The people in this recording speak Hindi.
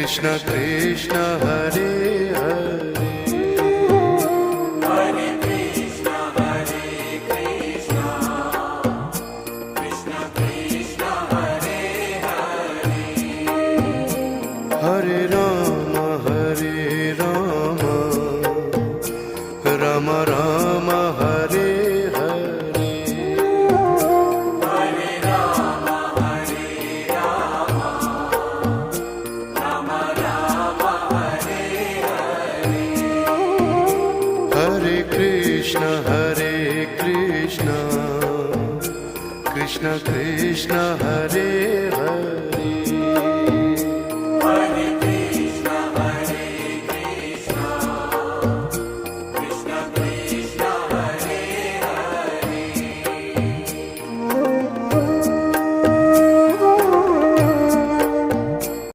कृष्ण कृष्ण हरे हरे हरे कृष्ण कृष्ण कृष्ण कृष्ण हरे हरे हरे राम राम राम हरे हरे हरे राम राम राम हरे हरे हरे कृष्ण कृष्ण कृष्ण कृष्ण हरे